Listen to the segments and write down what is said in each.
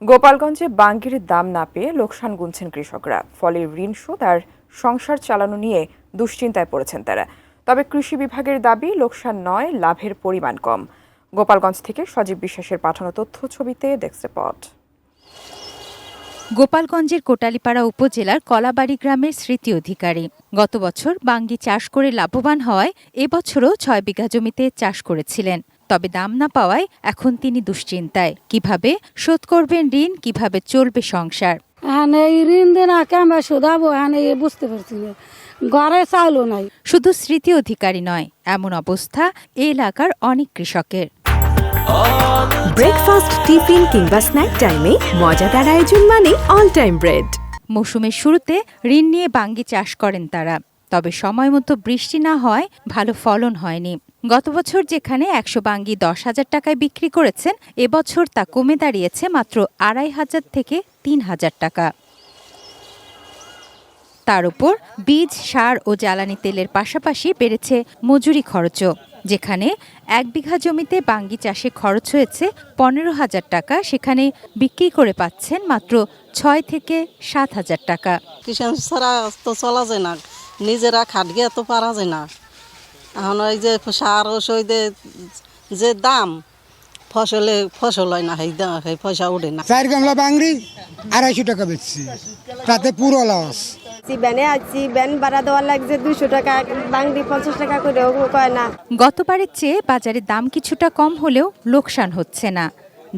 গোপালগঞ্জে বাঙ্গির দাম না পেয়ে লোকসান গুনছেন কৃষকরা। ফলে ঋণ শোধ আর সংসার চালানো নিয়ে দুশ্চিন্তায় পড়েছেন তারা। তবে কৃষি বিভাগের দাবি লোকসান নয়, লাভের পরিমাণ কম। গোপালগঞ্জ থেকে সজীব বিশ্বাসের পাঠানো তথ্য ছবিতে ডেস্ক রিপোর্ট। গোপালগঞ্জের কোটালীপাড়া উপজেলার কলাবাড়ি গ্রামের স্মৃতি অধিকারী গত বছর বাঙ্গি চাষ করে লাভবান হওয়ায় এবছরও ৬ বিঘা জমিতে চাষ করেছিলেন। তবে দাম না পাওয়ায় এখন তিনি দুশ্চিন্তায়। কিভাবে শোধ করবেন ঋণ, কিভাবে চলবে সংসার। ঋণ দেনা কেমন শোধাবো বুঝতে পারছি না, ঘরে চাউলও নাই। শুধু স্মৃতি অধিকারী নয়, এমন অবস্থা এ এলাকার অনেক কৃষকের। ব্রেকফাস্ট, টিফিন কিংবা স্ন্যাক টাইমে মজাদার আয়োজন মানে অল টাইম ব্রেড। মৌসুমের শুরুতে ঋণ নিয়ে বাঙ্গি চাষ করেন তারা। তবে সময় মতো বৃষ্টি না হয় ভালো ফলন হয়নি। গত বছর যেখানে ১০০ বাঙ্গি ১০,০০০ টাকায় বিক্রি করেছেন, এবছর তা কমে দাঁড়িয়েছে মাত্র ২,৫০০ থেকে ৩,০০০ টাকা। তার উপর বীজ, সার ও জ্বালানি তেলের পাশাপাশি বেড়েছে মজুরি খরচও। যেখানে ১ বিঘা জমিতে বাঙ্গি চাষে খরচ হয়েছে ১৫,০০০ টাকা, সেখানে বিক্রি করে পাচ্ছেন মাত্র ৬ থেকে ৭,০০০ টাকা। কিষাণ ছাড়া তো চলা যায় না, নিজেরা খাটগে তো পারা যায় না। এখন ওই যে সার ওষুধে যে দাম, ফসল হয় না, সেই পয়সা উঠে না। 4 গামলা বাংরি 250 টাকা বেচছি, তাতে পুরো লস। ব্যানে আছি, ব্যান ভাড়া দেওয়া লাগছে 200 টাকা, বাংরি 50 টাকা করেও কয় না। গতবারের চেয়ে বাজারে দাম কিছুটা কম হলেও লোকসান হচ্ছে না,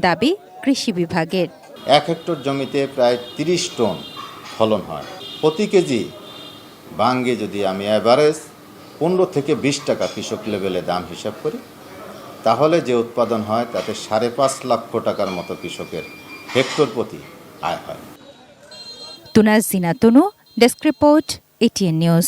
দাবি কৃষি বিভাগের। 1 হেক্টর জমিতে প্রায় 30 টন ফলন হয়। প্রতি কেজি বাঙ্গি যদি আমি অ্যাভারেজ 15 থেকে 20 টাকা কৃষক লেভেলে দাম হিসাব করি, তাহলে যে উৎপাদন হয় তাতে 5.5 লক্ষ টাকার মতো কৃষকের হেক্টর প্রতি আয় হয়। তুনাজ জিনা তনু, ডেস্ক রিপোর্ট, ATN নিউজ।